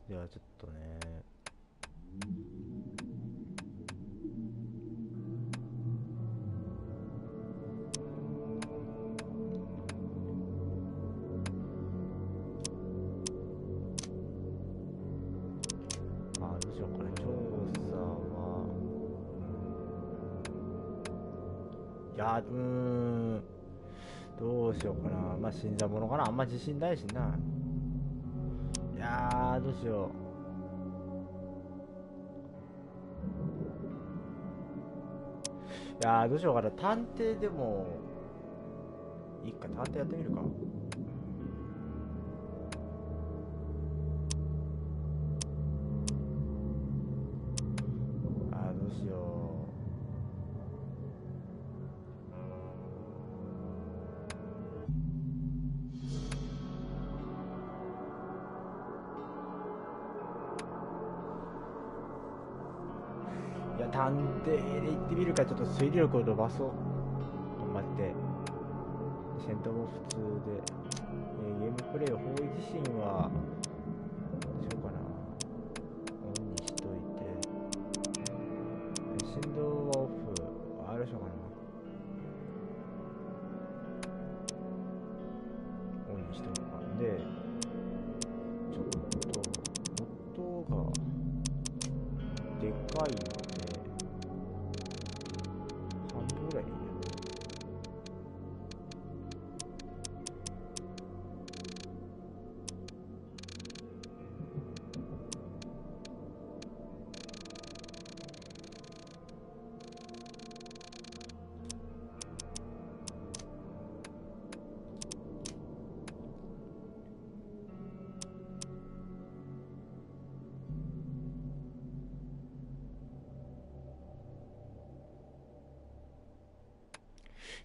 じゃあちょっとね。どうしようかな。調査は、いやどうしようかな。まあ死んだものかな。あんま自信ないしな。いやどうしよう。いやどうしようかな。探偵でもいいか。探偵やってみるか。どうしよう。いや探偵で行ってみるか。ちょっと推理力を伸ばそう。頑張って。戦闘も普通で、ゲームプレイを方位自身はどうしようかな。オンにしといて、振動はオフ。どうしようかな。オンにしとくか。でちょっと音がでかいので半分ぐらいに。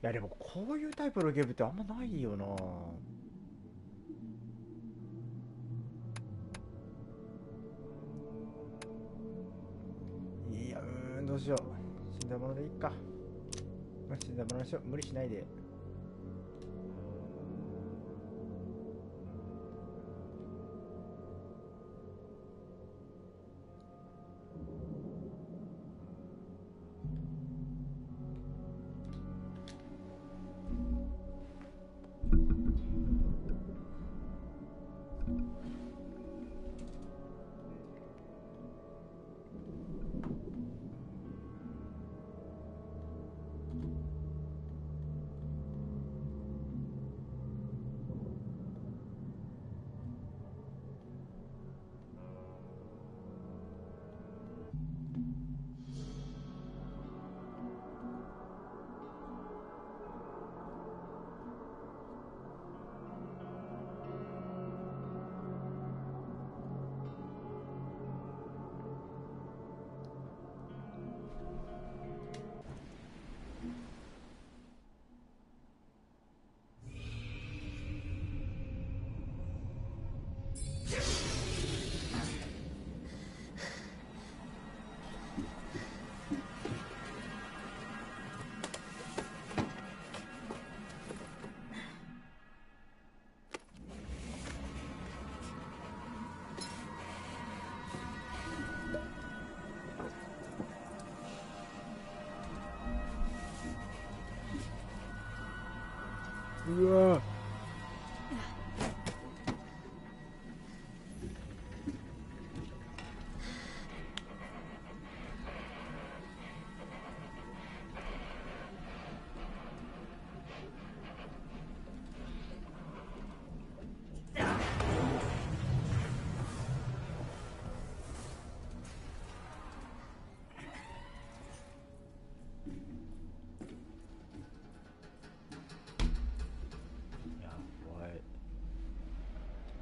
いやでもこういうタイプのゲームってあんまないよな。いやどうしよう。死んだものでいいか。死んだものにしよう。無理しないで。うわ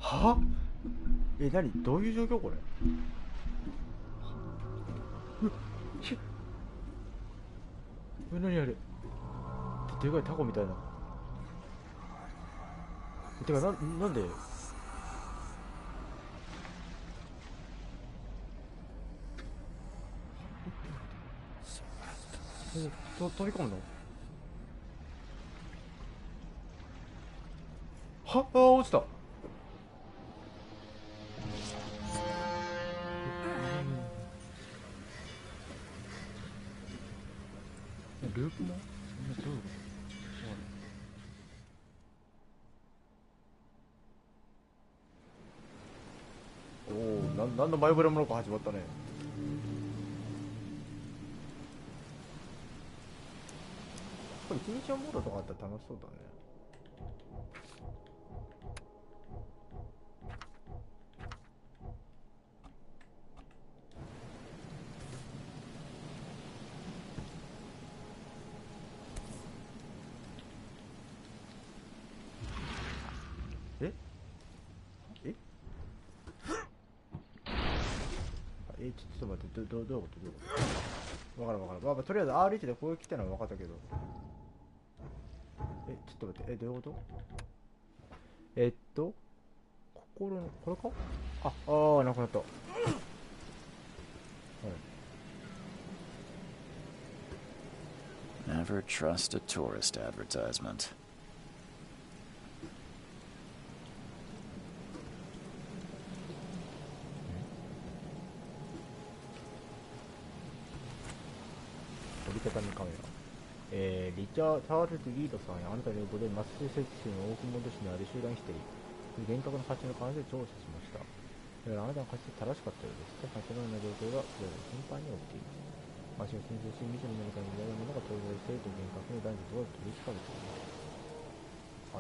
は何どういう状況これ。何あれ。でかいタコみたいな。てかなんで飛び込むの。落ちた。ループもどういうこと？おお、なんの前触れもなく始まったね。これ一日のモードとかあったら楽しそうだね。ええちょっと待って、どういうこと？わからん。まあ、とりあえず R1 でこう来たのは分かったけど。ちょっと待って、どういうこと？心の、これか？なくなった。はい。Never trust a tourist advertisement. 折りたたみカメラ。リチャールズ・リードさんやあなたの横でマスサチューセッツ州のオークモンド市にある集団ヒステリー。厳格な価値の関連で調査しました。だからあなたの価値は正しかったようです。しかし、そのような状況がそれぞれ頻繁に起きています。足を申請し、未知の何かに見られるものが登場していると厳格に男女とは取り引かれていま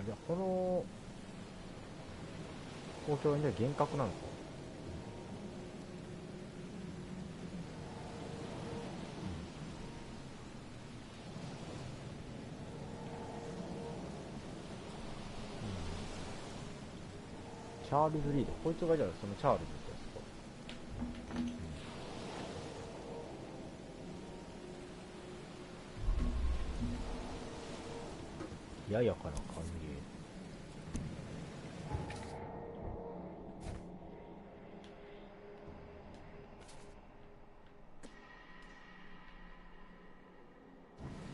す。じゃあこの公共には厳格なのか。チャールズ・リード、こいつがじゃあそのチャールズってやつか。ややかな歓迎。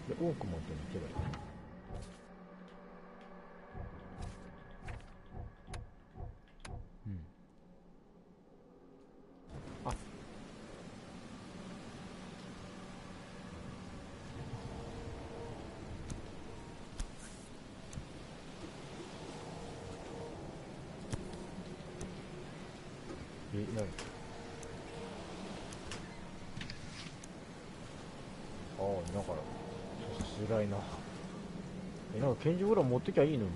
で、多く持っていけばいい。何？だから辛いな。なんか拳銃ぐらい持ってきゃいいのに。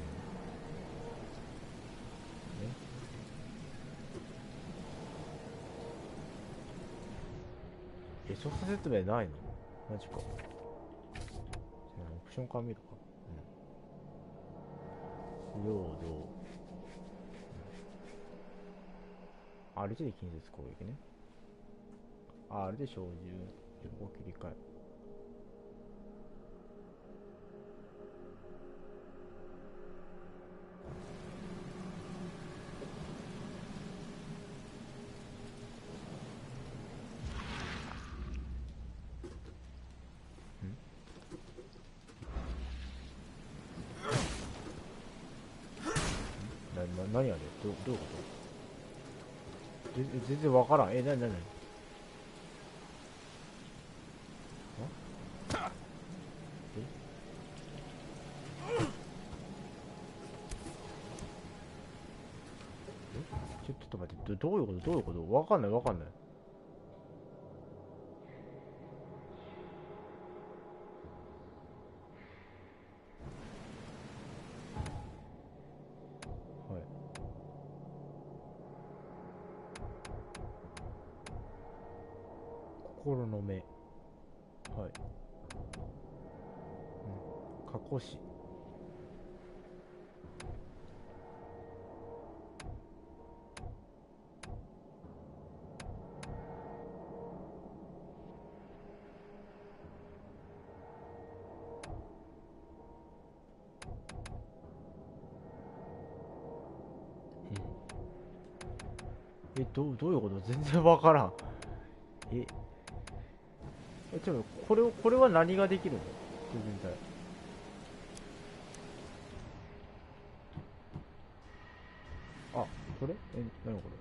操作説明ないの？マジか。オプションから見るか。領土。R で近接攻撃ね。R で小銃、横切り替え。何やで？どういうこと？全然わからん。何ちょっと待って、どういうことわかんない。はい。心の目。はい。過去死。どういうこと？全然わからん。ちょっとこれは何ができるの？全体。これ？何これ？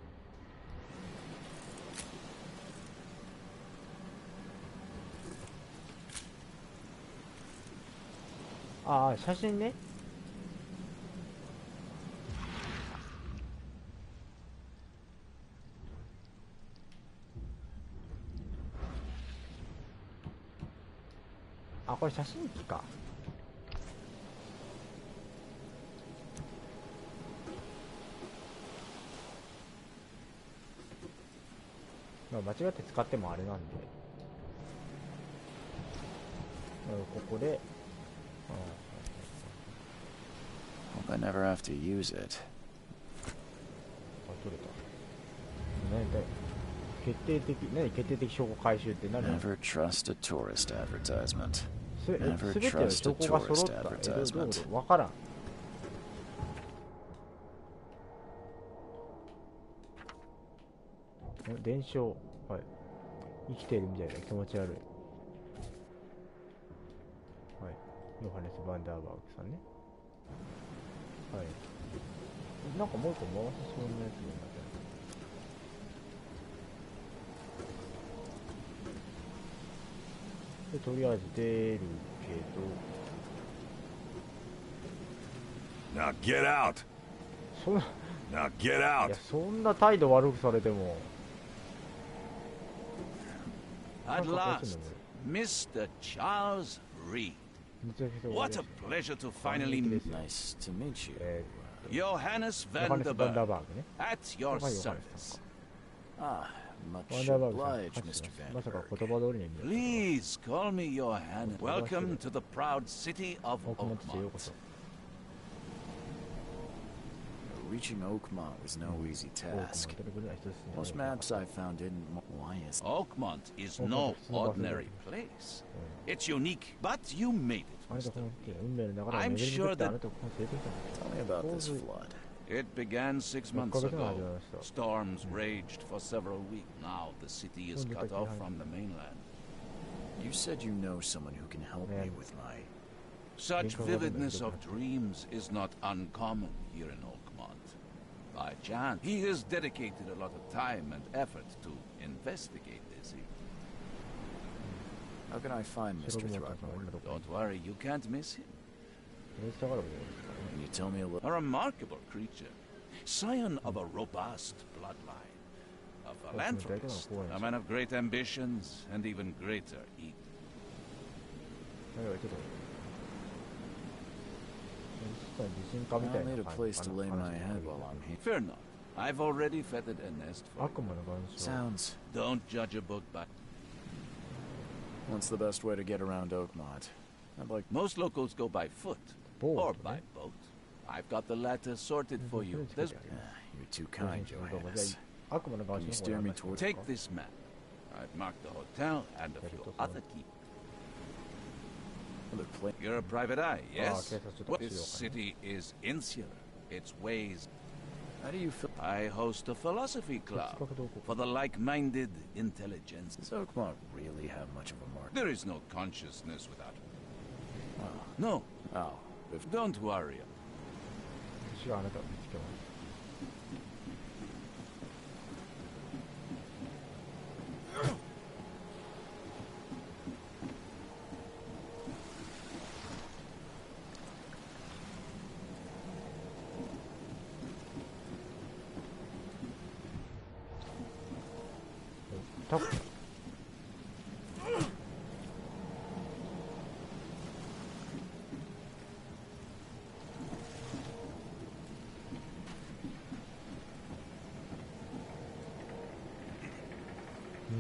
ああ、写真ね。あ、これ写真機か。まあ、間違って使ってもあれなんで、ここで、Hope I never have to use it. あ、取れた。何だよ。何決定的証拠回収って何だよ。 Never trust a tourist advertisement. すべての証拠が揃った。どういうことわからん。伝承。はい。生きているみたいな気持ち悪い。はい。ヨハネス・バンダーバーグさんね。はい。なんかもう一個回せそうなやつになってる。で、とりあえず出るけど。Now get out! そんな、Now get い out! や、そんな態度悪くされても。At last, Mr. Charles Reed. What a pleasure to finally meet Nice to meet you. Johannes ヨハネス・バンダー Vanderberg バーグね。 at your これがヨハネス service. さんか。 Ah, バン much ダーバーグさん obliged, Mr. まさか Vanderberg. 言葉通りに見える。 Please call me Johannes. Welcome to the proud city of 大熊町へようこそ。 Oakmont. Reaching Oakmont was no easy 大熊 task. ということは一つに Most maps I found didn't. Why is Oakmont is no ordinary place. It's unique, but you made it. あなた Mr. この運命の流れを I'm 巡り sure 巡ってあ that- なたをここに連れてきたんだ。 Tell me about this flood. It began 6 months 6ヶ月前 ago. に始まりました。 Storms raged for several weeks. Now the city is cut off from the mainland. You said you know someone who can help me with my. Such vividness of dreams is not uncommon here in Oakmont. By chance, he has dedicated a lot of time and effort to investigate this. How can I find 白 Mr. 雲たちの Throckmorton? 女どこに Don't worry, you can't miss him. インスタグラムでですかね。 Can you tell me a little? A remarkable creature, scion of a robust bloodline, a philanthropist, a man of great ambitions and even greater ego. だからちょっと自信家みたい I'll な need a 感 place じ to か lay な。 my head while I'm here. Fear not, I've already feathered a nest for 悪魔の岩礁。 Sounds. you. Don't judge a book by... What's the best way to get around Oakmont? I'd like. Most locals go by foot Boat, or eh? by boat. I've got the latter sorted for you. There's... You're too kind, Johannes. 悪魔の岩 Can you 礁 steer の me 方に toward? Take this map. I've marked the hotel and a few other keys. Other place. You're a private eye, yes? okay, that's Well, what- this city is insular. Its ways... How do you feel? I host a philosophy club for the like-minded intelligence. Does Oakmont really have much of a market? There is no consciousness without... No, Oh, if don't worry. 私があなたを見つけます。タコ。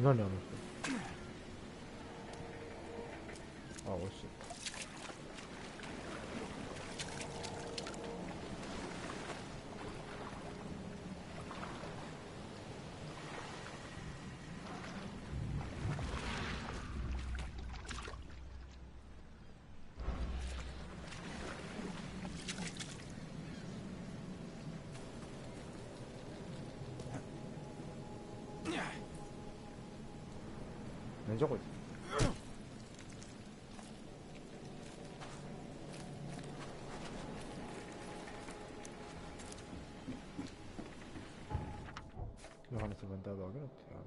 何あの人。あ、惜しい。なんじゃこいつ。ヨハネス・バンダーバーグの手紙。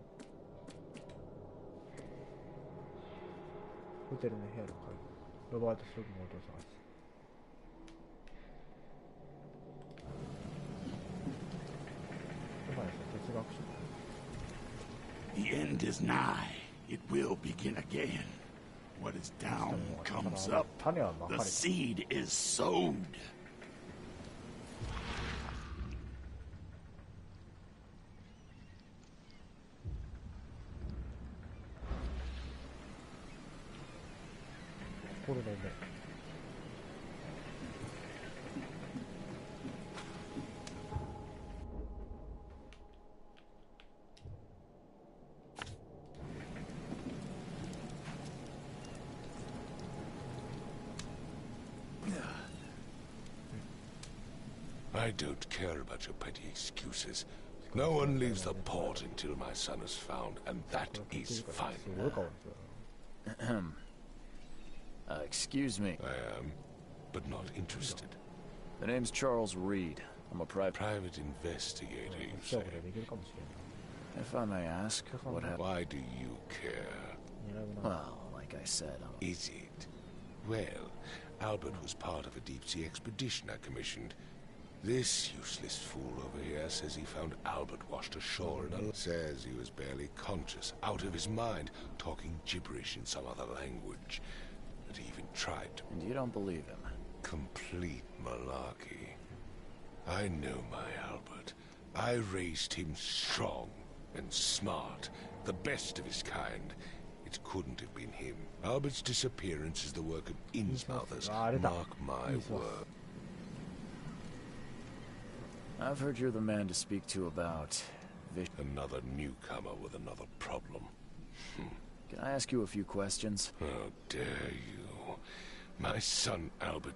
ホテルの部屋の鍵。ロバート・ストックモートを探す。学習 The end is nigh. It will begin again. What is down comes up. 種はまか The れた seed is sowed. これだね I don't care about your petty excuses. No one leaves the port until my son is found, and that is す fine. ごい顔ですよ Excuse me. I am, but not interested. The name's Charles Reed. I'm a private... Private investigator, you 実は say. これできるかもしれない If I may ask, what happened? Why do you care? 狙うな Well, like I said, I'm... Is it? Well, Albert was part of a deep-sea expedition I commissioned. This useless fool over here says he found Albert washed ashore and says he was barely conscious, out of his mind, talking gibberish in some other language. That he even tried to... And you don't believe him? Complete malarkey. I know my Albert. I raised him strong and smart, the best of his kind. It couldn't have been him. Albert's disappearance is the work of Innsmouthers. Mark my word. I've heard you're the man to speak to about... Another newcomer with another problem. Can I ask you a few questions? How dare you? My son Albert...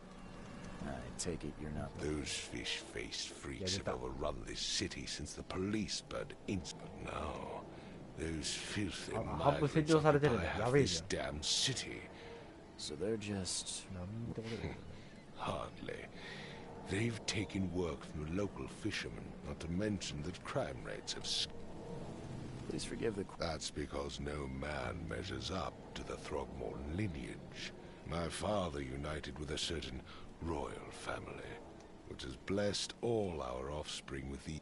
I take it you're not... Those fish-faced freaks have overrun this city since the police burned Innsmouth. But now, those filthy migrants occupy half this damn city. So they're just... 何ってことだよね Hardly. They've taken work from the local fishermen, not to mention that crime rates have... Please forgive the... That's because no man measures up to the Throgmorton lineage. My father united with a certain royal family, which has blessed all our offspring with the...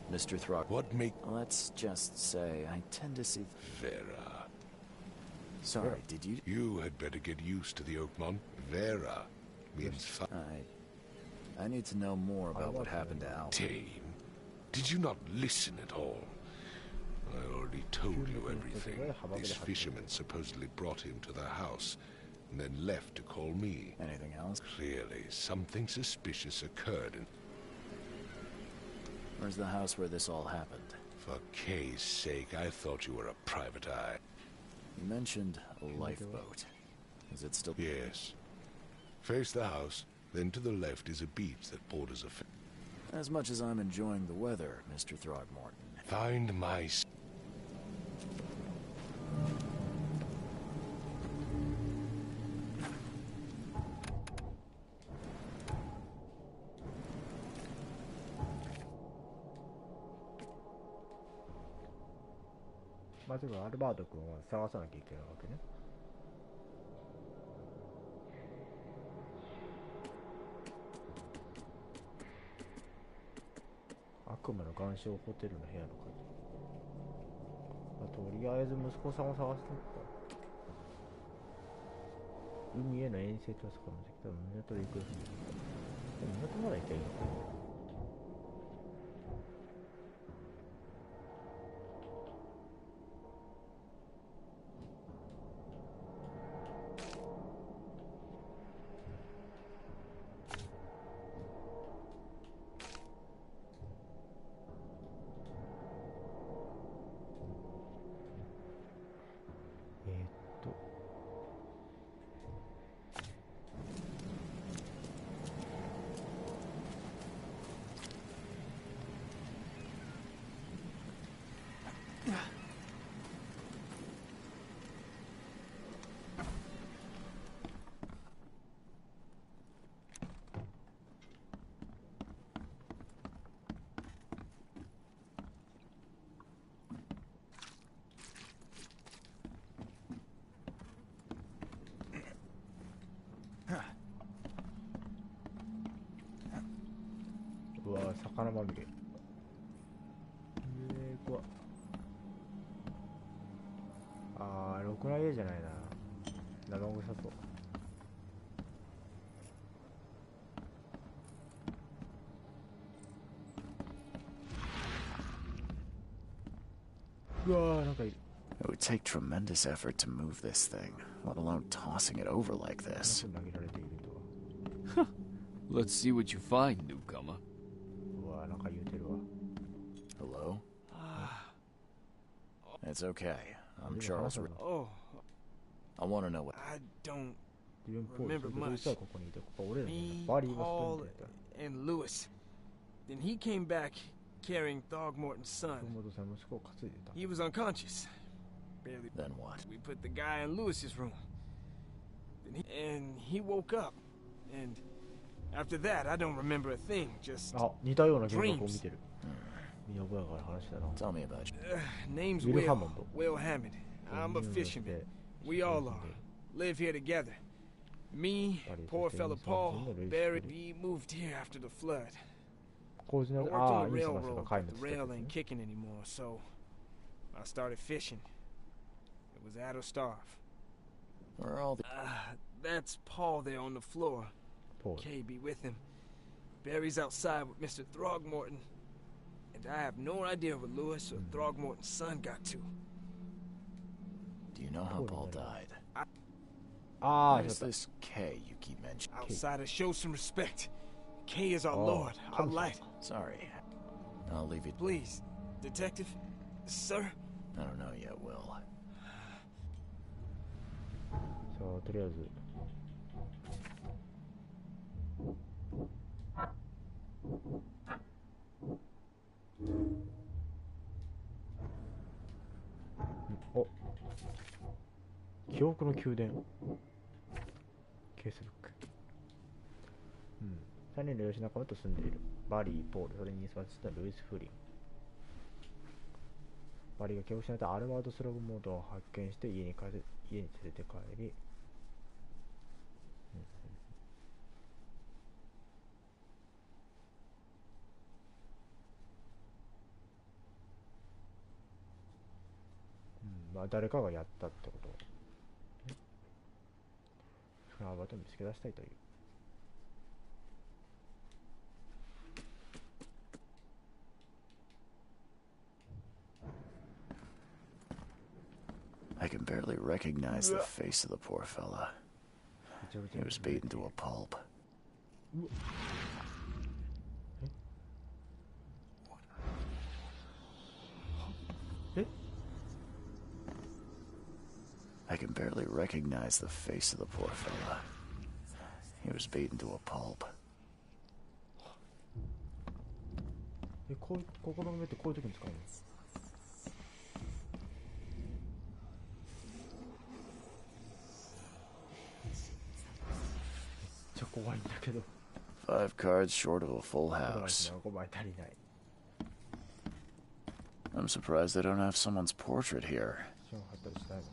Mr. Throg... What make... Let's just say I tend to see... Vera. Sorry, did you... You had better get used to the Oakmont. Vera means... I need to know more about what happened to Al. Tame. Did you not listen at all? I already told you everything. These fishermen supposedly brought him to their house, and then left to call me. Anything else? Clearly, something suspicious occurred, and Where's the house where this all happened? for Kay's sake, I thought you were a private eye. You mentioned a lifeboat. Is it still... Yes. Face the house, then to the left is a beach that borders a... As much as I'm enjoying the weather, Mr. Throgmorton. Find my... まあでもアルバート君は探さなきゃいけないわけね悪魔の岩礁ホテルの部屋の鍵、まあ、とりあえず息子さんを探してみた海への遠征とは魚できたら港で行くでも港まで行けばいいのかなうわ魚まみれくない家じゃないな。生臭そう。うわー、なんかいる。It would take tremendous effort to move this thing, let alone tossing it over like this. 投げられているとは。Let's see what you find, newcomer. うわー、なんか言うてるわ。 Hello? It's okay. I'm Charles. Oh, I want to know what. I don't 自分ポール remember それで much. 実はここにいて、ここ俺らの Me, バリーがスト Paul, ーンってやった。 and Lewis. Then he came back carrying Throgmorton's son. 友さん息子を担いでた。 He was unconscious. Barely. Then what? We put the guy in Lewis's room. And he woke up. And after that, I don't remember a thing. Just あ、似たような幻覚を見てる。見覚えがある話だな。 Tell me about you. name's Will Will. Hammond. Will Hammond. I'm a fisherman. We all are. Live here together. Me, poor fella Paul, Barry, we moved here after the flood. 工事 I の worked ああ、 on い the い探すが railroad, 壊 but 滅 the した rail 時 ain't ね。 kicking anymore, so I started fishing. It was that or starve. Where are all the. That's Paul there on the floor. ポール。 Kay be with him. Barry's outside with Mr. Throgmorton. And I have no idea what Lewis or Throgmorton's son got to. Do you know how Paul died? ああ、 What ちょ is っと。 this K you keep mentioning? Outsiders show some respect. Kay is our Oh, lord, our come light. Sorry. I'll leave you. Please, detective, sir. I don't know yet, Will. さあ、とりあえず。お、記憶の宮殿。ケースブック。3人の養子仲間と住んでいる。バリー、ポール、それに育ちたルイス・フリン。バリーが気を失ったアルバート・スログモードを発見して家に連れて帰り、まあ誰かがやったってこと。そのアルバートを見つけ出したいという。I can barely recognize the face of the poor fella. He was beaten to a pulp. I can barely recognize the face of the poor fella. He was beaten to a pulp. こう心の目ってこういう時に使うの？めっちゃ怖いんだけど。 5 cards short of a full 5 house. 枚足りない。 I'm surprised they don't have someone's portrait here. ション貼ったりしないの？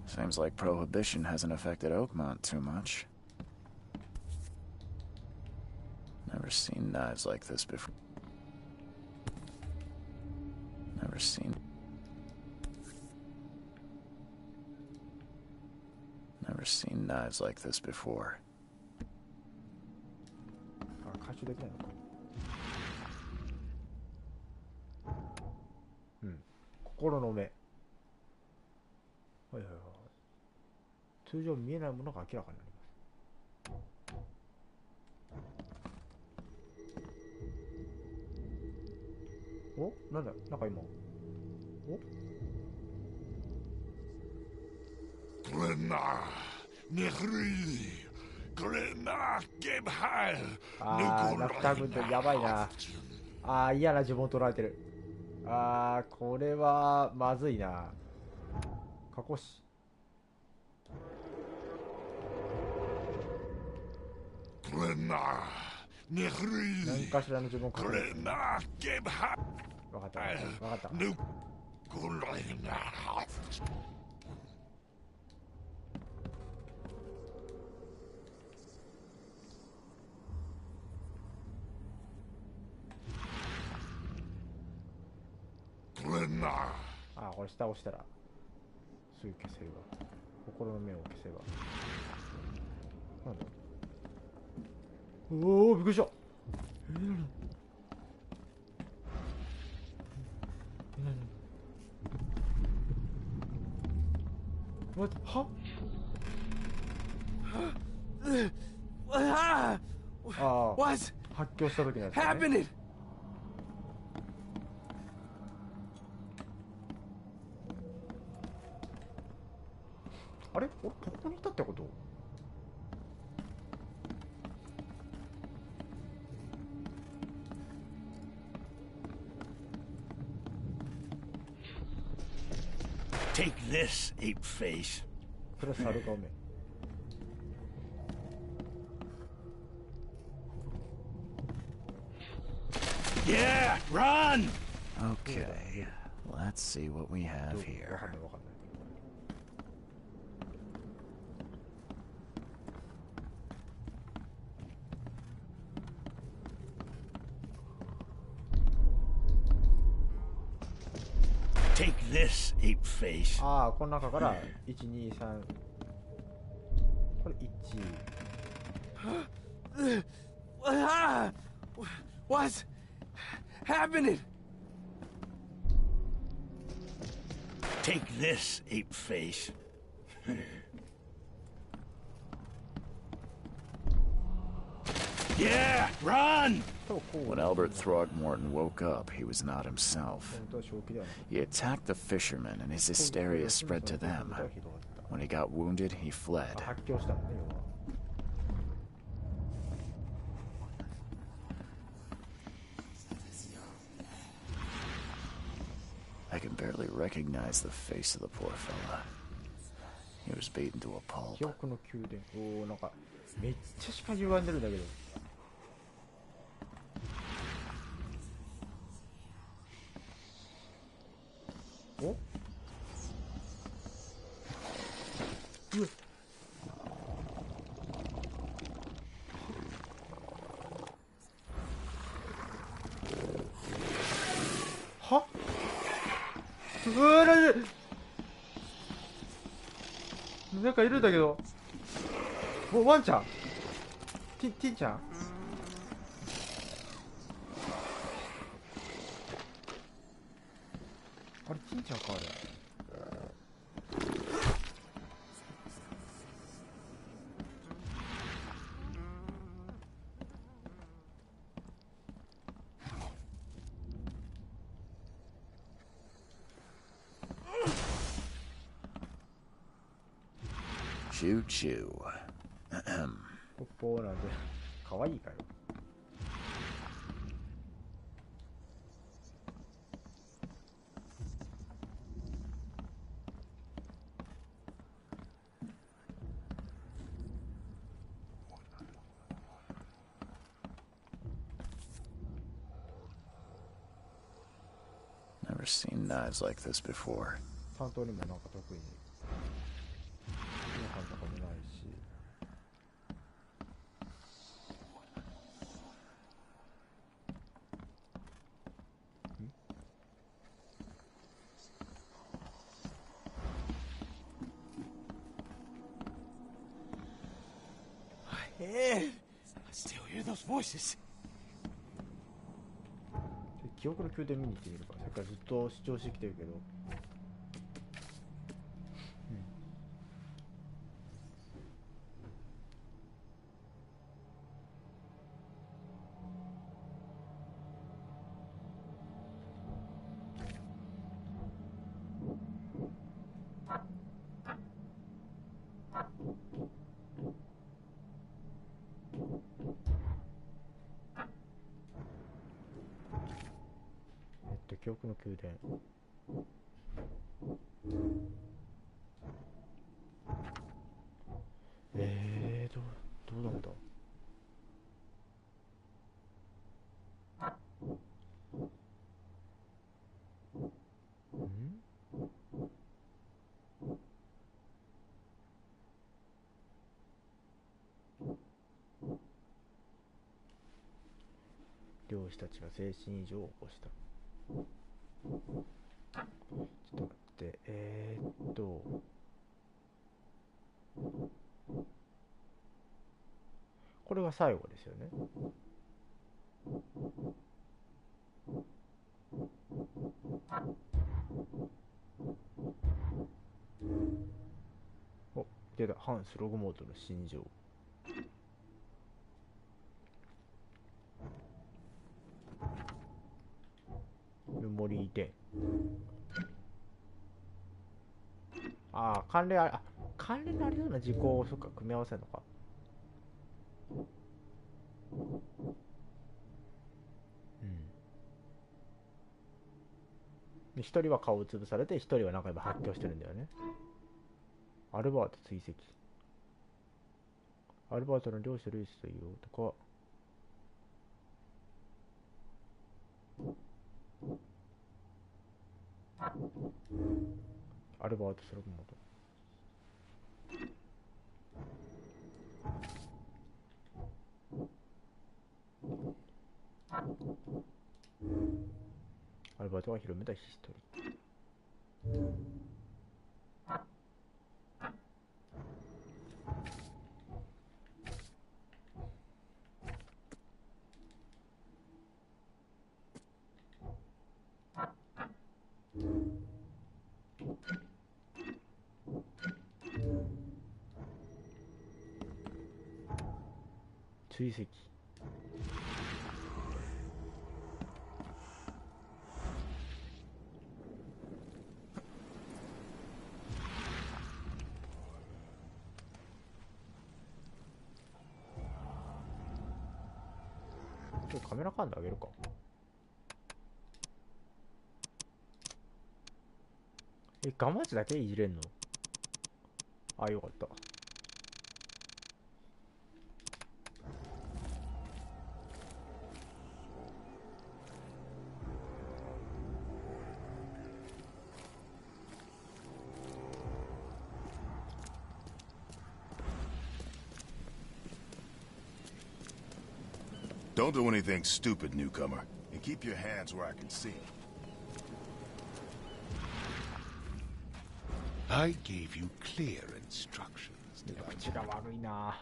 Seems like prohibition hasn't affected Oakmont too much. Never seen knives like this before. Never seen knives like this before. あ、回収できないのか。心の目。はいはいはい。通常見えないものが明らかになります。お、なんだ、なんか今。お、 Glenna, Nehri, Glenna, Gebhal, あー、ラフター軍ってやばいな。あー、嫌な呪文取られてる。あー、これはまずいな。過去し。Glenna, Nehri, 何かしらの呪文かける。 Glenna, Gebhal, わかったわかったわかった。 Nu, Glenna. ここれ下押したらすぐ消せるわ。心の目を消せば。なんだ。おお、びっくりした。待って、はああ、発狂した時のやつ、ね。happening? あれ、俺ここにいたってこと？ Take this, ape face. それは猿顔目。Yeah, run! Okay, let's see what we have here. わかんないわかんない。Take this, ape face. ああ、この中から1、2、3。これ1。What's happening? Take this, ape face. Yeah, run! When Albert Throgmorton woke up, he was not himself. He attacked the fishermen, and his hysteria spread to them. When he got wounded, he fled. 発狂したのね、要は。I can barely recognize the face of the poor fella. He was beaten to a pulp. 記憶の宮殿。おお、なんかめっちゃ視界歪んでるんだけど。お？うわ。は？うわ、なんかいるんだけど。お、ワンちゃん。ティンちゃん。あれ、ティンちゃんか、あれ。Choo choo. ポッポーなんで、かわいいかよ。Never seen knives like this before. 担当にもなんか得意に。感とかもないし。I still hear those voices. 記憶の宮殿見に行ってみるか。さっきからずっと主張してきてるけど。記憶の宮殿。どうなんだ。漁師たちが精神異常を起こした。ちょっとて、これが最後ですよね。お、出た。反スログモードの心情。メモリー10。ああ、関連あ、関連のありそうな事項をそっか組み合わせるのか。で、一人は顔を潰されて、一人はなんか今発狂してるんだよね。アルバート追跡。アルバートの両親ルイスという男は、アルバートスログモード。アルバートが広めたヒストリー。追跡。カメラ感度上げるか。ガマチだけいじれんの？あ、よかった。Don't do anything stupid, newcomer, and keep your hands where I can see. I gave you clear instructions. 口が悪いな。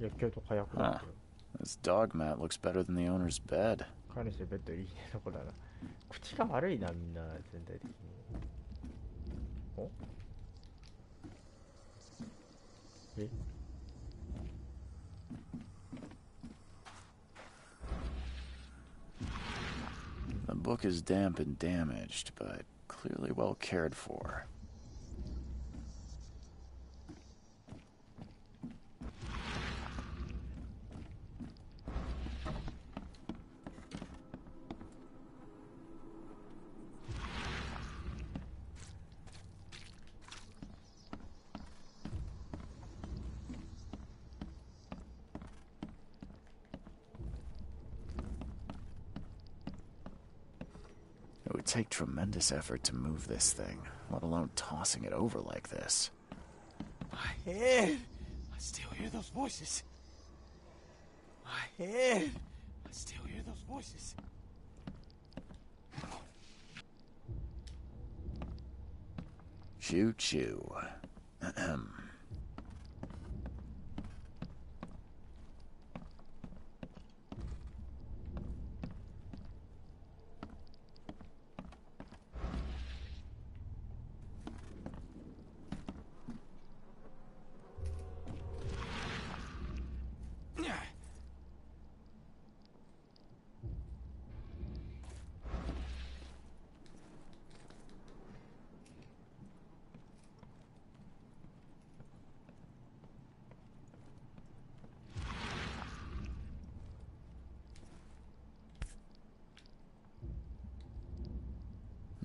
薬莢と火薬だけど。This dog mat looks better than the owner's bed. 彼氏ベッドいいねとこだな。口が悪いな、みんな全体的に。お？え？The book is damp and damaged, but clearly well cared for. It would take tremendous effort to move this thing, let alone tossing it over like this. My head! I still hear those voices. My head! I still hear those voices. Choo choo.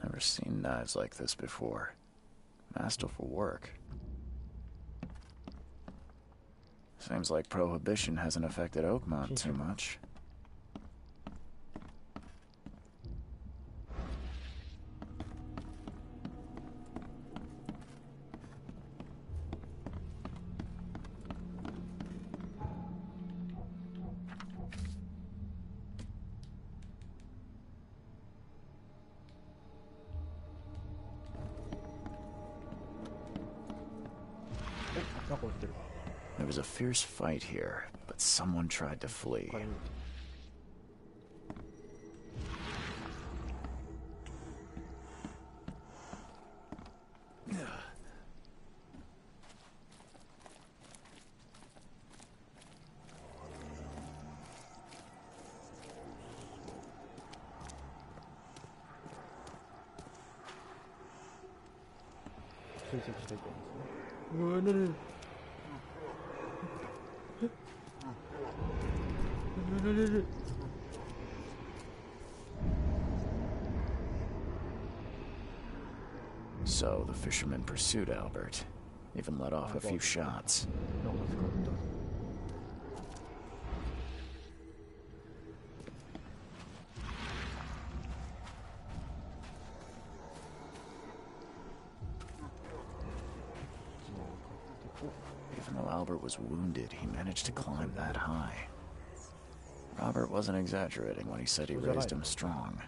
Never seen knives like this before. Masterful work. Seems like prohibition hasn't affected Oakmont too much. There was a fierce fight here, but someone tried to flee. So the fisherman pursued Albert, even let off a few shots. Even though Albert was wounded, he managed to climb that high. Robert wasn't exaggerating when he said he raised him strong.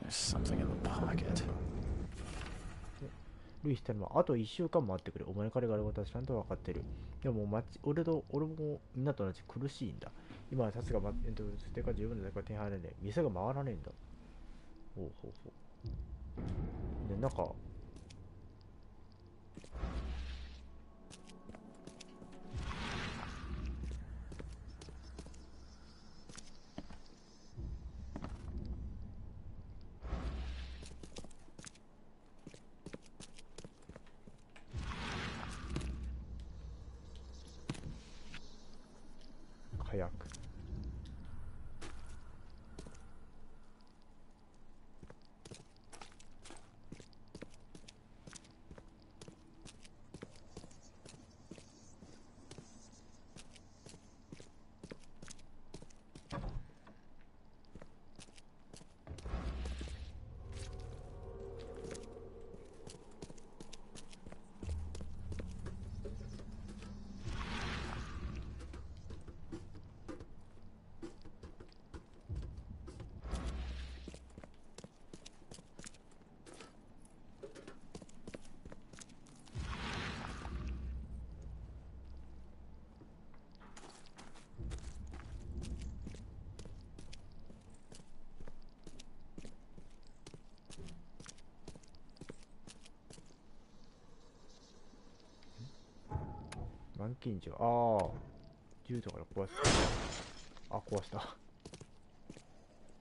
There's something in the pocket. ルイしたのはあと1週間待ってくれ。お前彼があることはちゃんと分かってる。でも俺もみんなと同じ苦しいんだ。今は達がステーカー十分な手に入らない。店が回らねえんだ。ほうほうほう。で、なんか早く。軟禁銃、銃とかで壊す。壊した。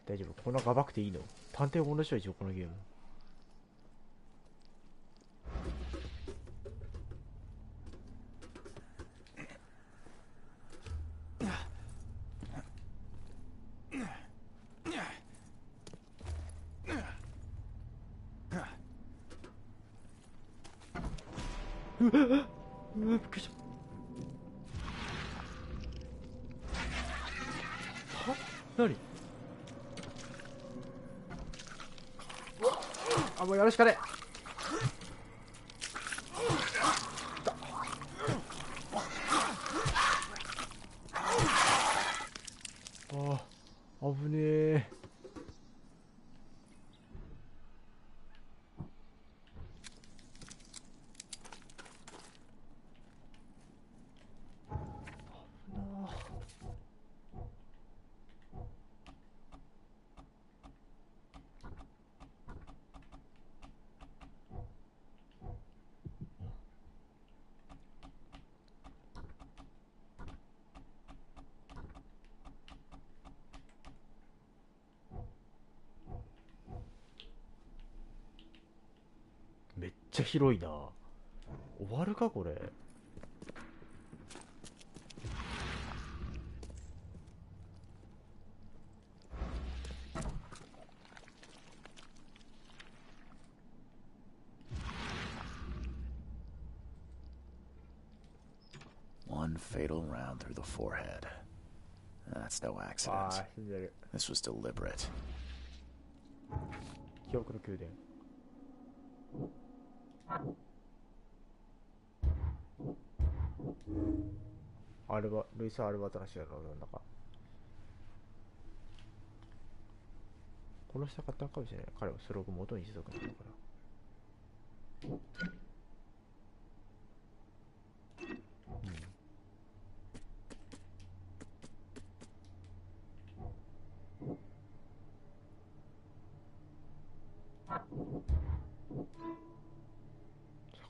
大丈夫。こんなガバくていいの？探偵面白いでしょ、このゲーム。びっくりした。何？もうやるしかねえ。危ねえ。ちゃ広いな。終わるかこれ。One fatal round through the forehead. That's no あ accident. あ、死んでる。 This was deliberate. 記憶の宮殿。ルイス・アルバトラシアの中。殺したかったかもしれない。彼はそれを元に一族なんだから。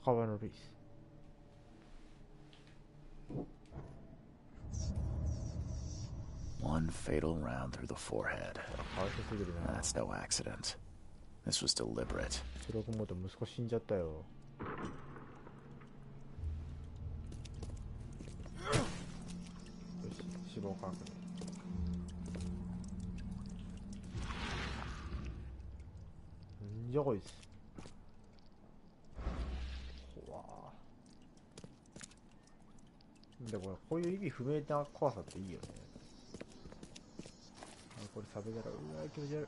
酒場のルイス。One fatal round through the forehead. かわいそうすぎるな。 That's no accident. This was deliberate. それを元息子死んじゃったよ。よし、死亡確認。んじゃこいつ。ほわー。でもこういう意味不明な怖さっていいよね。あ、これサメだら、うわー気持ち悪い。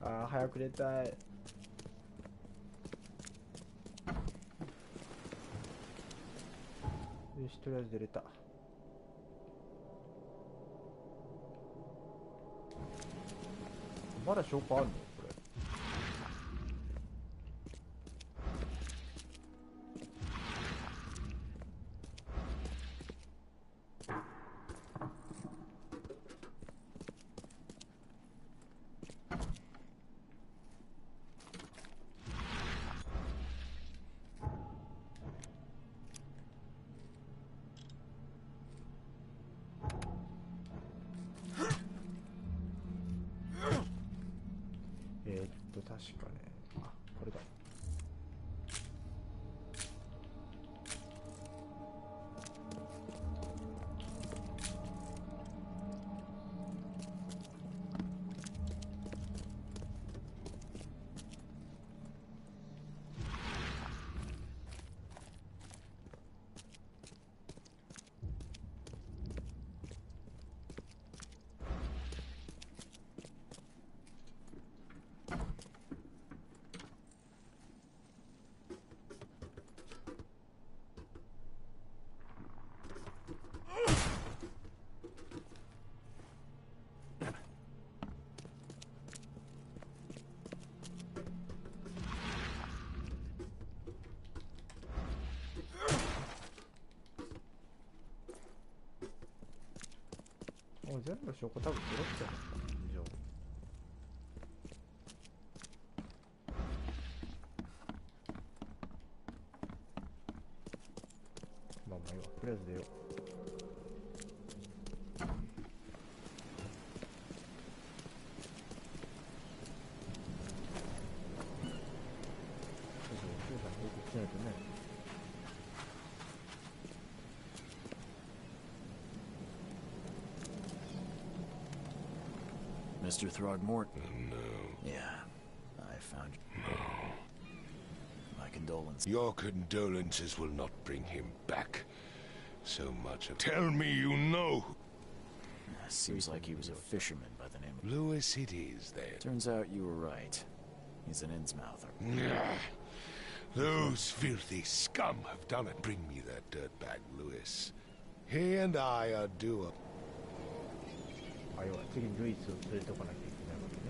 あー早く寝たい。よし、とりあえず出れた。まだ証拠あるのこれ。確かね、あ、これだ。もう全部証拠多分揃っちゃうのか以上。まあまあいいわ、とりあえず出よう。お父さん報告しないとね。Mr. Throgmorton. No. Yeah, I found you. My condolences. Your condolences will not bring him back. So much of... Tell me you know. Seems like he was a fisherman by the name of... Lewis it is, then. Turns out you were right. He's an Innsmouther. Those filthy scum have done it. Bring me that dirtbag, Lewis. He and I are due up. あ、要は次にルイスを連れておかなきゃいけないわけね。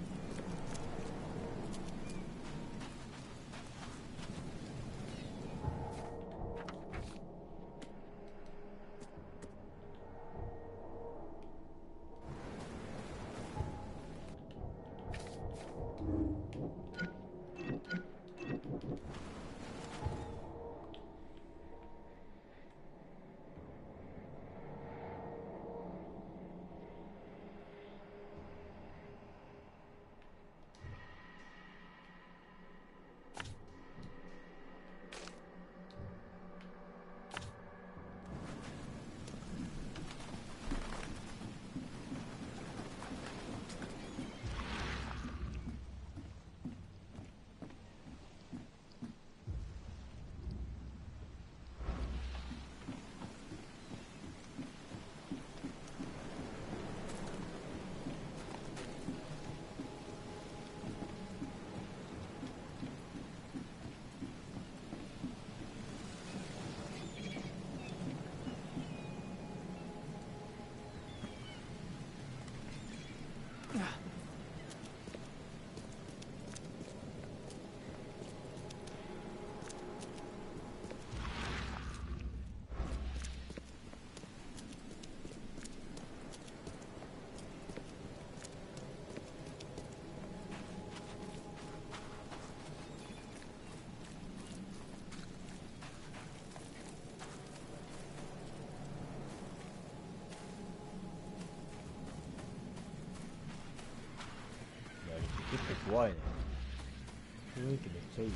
怖いね。雰囲気めっちゃいい。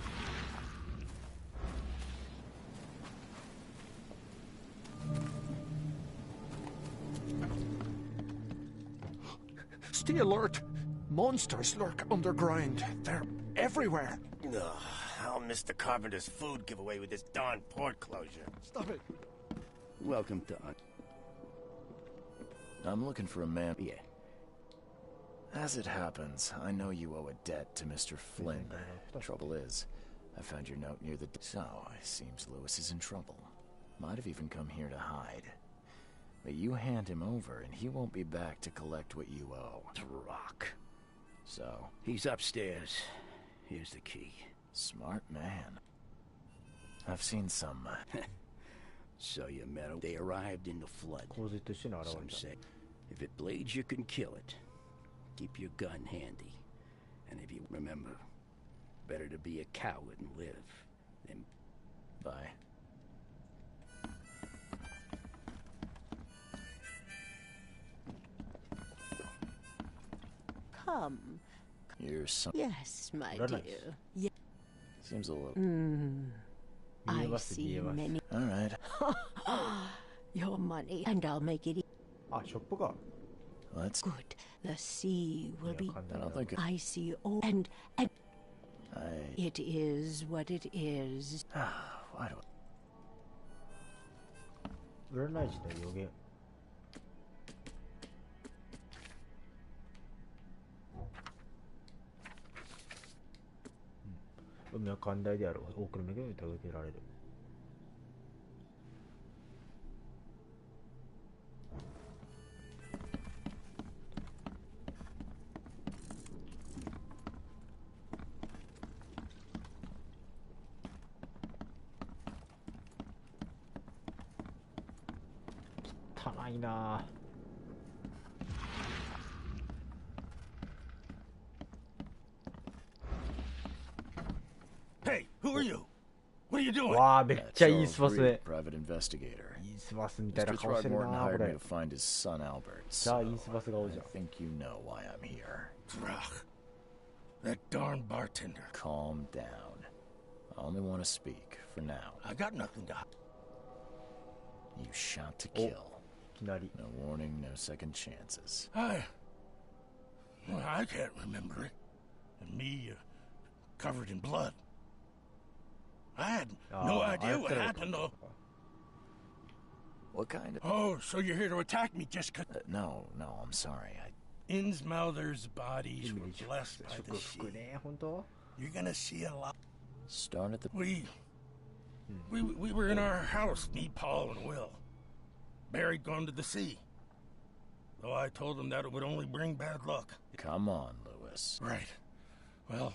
Stay alert! Monsters lurk underground. They're everywhere. Ugh, I'll miss the carpenter's food giveaway with this darn port closure. Stop it. Welcome, Don. I'm looking for a man. Yeah. As it happens, I know you owe a debt to Mr. Flynn. Trouble is, I found your note near the... So, it seems Lewis is in trouble. Might have even come here to hide. But you hand him over, and he won't be back to collect what you owe. Rock. So? He's upstairs. Here's the key. Smart man. I've seen some... So you met him. They arrived in the flood. Some say, if it bleeds, you can kill it. Keep your gun handy. And if you remember, better to be a coward and live than... Bye. Come. You're some... Yes, my Very dear. nice. Yeah. Seems a little... I see many. Alright. Your money, and I'll make it. Ah, shopか. Let's... Good. The sea will be. I don't think... I see. Oh, and it is what it is. Why do I... 占い師の予言。海は寛大である。多くの恵みに届けられる。汚いな。Hey, who are you? What are you doing? わあ、めっちゃいいスパスで。 Private investigator. いいスパスみたいな Mr. 顔してるな、 Throgmorton こ hired れ me to。find his son Albert. じゃあ、い So いスパス顔 I じゃん。 think you know why I'm here. Drach. That darn bartender. Calm down. I only want to speak for now. I got nothing to hide. You shot to kill. いきなり。 No warning, no second chances. Well, I can't remember it. And me, covered in blood. I had no idea what happened, though. What kind of... Oh, so you're here to attack me just 'cause... No, I'm sorry. Innsmouther's bodies were blessed by the sea. ね、本当? You're gonna see a lot. Start at the... We were in our house, me, Paul, and Will. Barry'd gone to the sea. Though I told him that it would only bring bad luck. Come on, Lewis. Right. Well,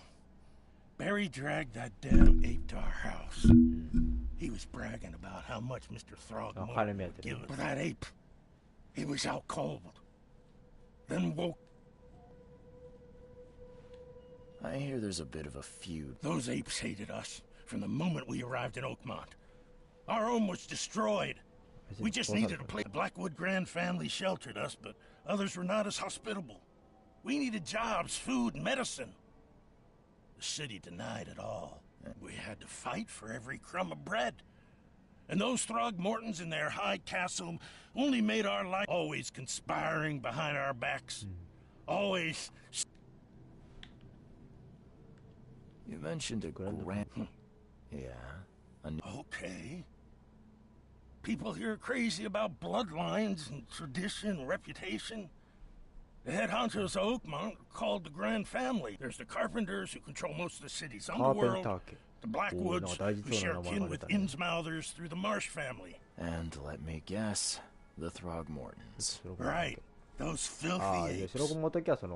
Barry dragged that damn ape to our house. He was bragging about how much Mr. Throgmorton would give us for that ape. He was out cold. Then woke... I hear there's a bit of a feud. Those apes hated us from the moment we arrived in Oakmont. Our home was destroyed. We just needed a place. The Blackwood Grand family sheltered us, but others were not as hospitable. We needed jobs, food, and medicine. The city denied it all. We had to fight for every crumb of bread. And those Throgmortons in their high castle only made our life, always conspiring behind our backs. Always... You mentioned a grand... Yeah. Okay. People here are crazy about bloodlines and tradition and reputation. The head honchos of Oakmont are called the Grand Family. There's the Carpenters, who control most of the city's underworld. The Blackwoods, who share kin with Innsmouthers through the Marsh family. And let me guess, the Throgmortons. Right. Those filthy apes.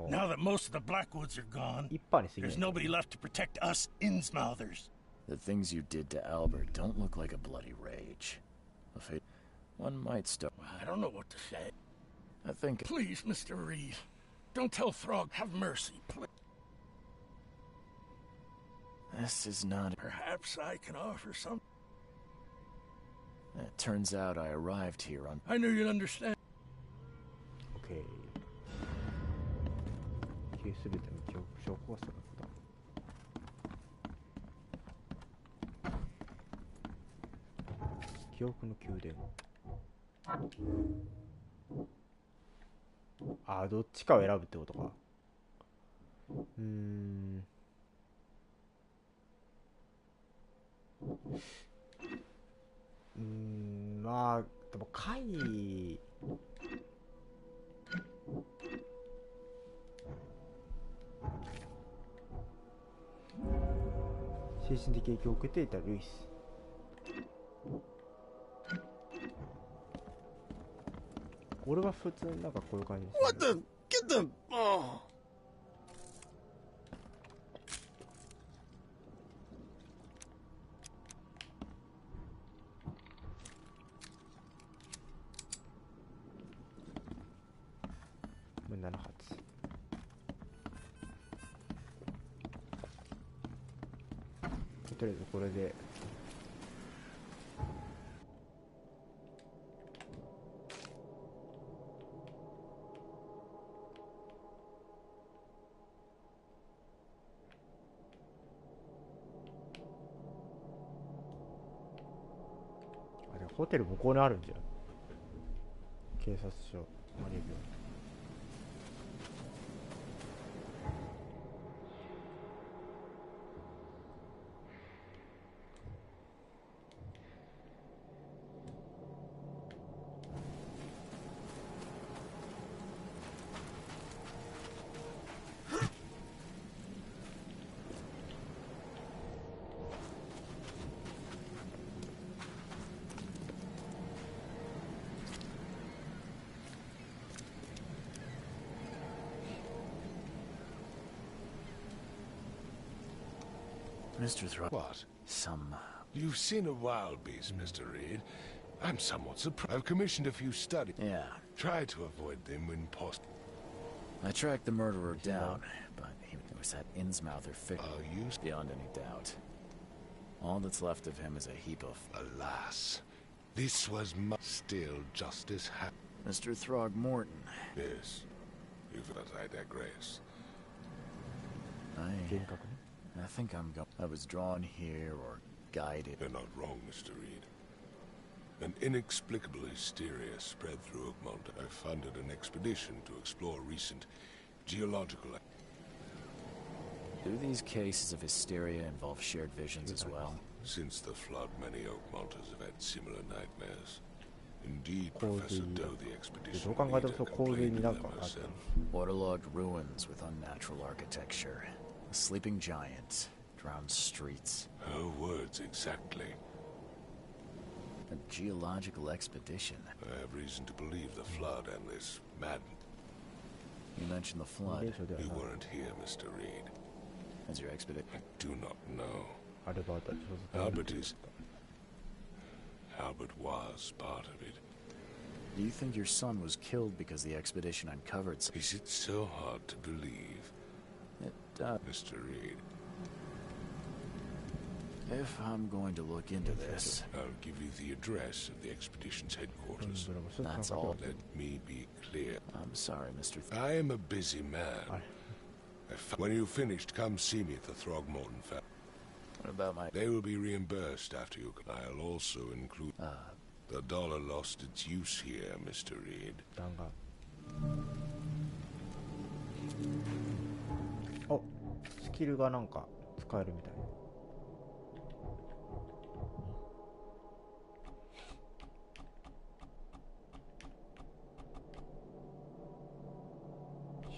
Now that most of the Blackwoods are gone, there's nobody left to protect us Innsmouthers. The things you did to Albert don't look like a bloody rage. One might start... I don't know what to say. I think... Please, Mr. Reed, don't tell Throg. Have mercy, please. This is not... Perhaps I can offer some... It turns out I arrived here on... I knew you'd understand. Okay. 9消すべての記憶証拠を探すだ。記憶の宮殿。あ、どっちかを選ぶってことか。まあでも怪異精神的影響を受けていたルイス。俺は普通になんかこういう感じです、ね。What the? Get the. Oh. 7発。とりあえずこれでホテル向こうにあるんじゃん。警察署マリビMr. Throg. What? Some... You've seen a wild beast, Mr. Reed. I'm somewhat surprised. I've commissioned a few studies. Yeah. Try to avoid them when possible. I tracked the murderer down, but he was that Innsmouther figure. Beyond any doubt. All that's left of him is a heap of... Alas. This was still justice happened. Mr. Throgmorton. Yes. I digress. I think I'm going. I was drawn here or guided. You're not wrong, Mr. Reed. An inexplicable hysteria spread through Oakmont. I funded an expedition to explore recent geological... Do these cases of hysteria involve shared visions as well? Since the flood, many Oakmonters have had similar nightmares. Indeed, Professor Doe, the expedition leader, complained of them herself. Waterlogged ruins with unnatural architecture. A sleeping giant, drowned streets. Her words exactly. A geological expedition. I have reason to believe the flood and this madness. You mentioned the flood. You weren't here, Mr. Reed. As your expedition? I do not know. Albert was part of it. Do you think your son was killed because the expedition uncovered... Is it so hard to believe? It does. Mr. Reed. If I'm going to look into this... I'll give you the address of the expedition's headquarters. That's all. Let me be clear. I'm sorry, Mr. I am a busy man. When you've finished, come see me at the Throgmorton family. What about my... They will be reimbursed after you... I'll also include... The dollar lost its use here, Mr. Reed. お、スキルがなんか使えるみたい。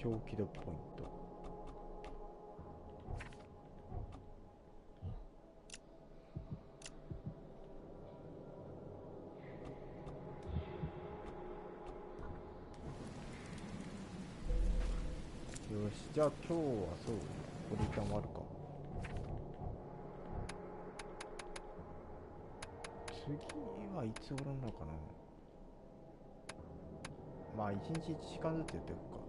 小気度ポイント。よし、じゃあ今日はそうこれ溜まるか。次はいつ頃なのかな。まあ1日1時間ずつやっていくか。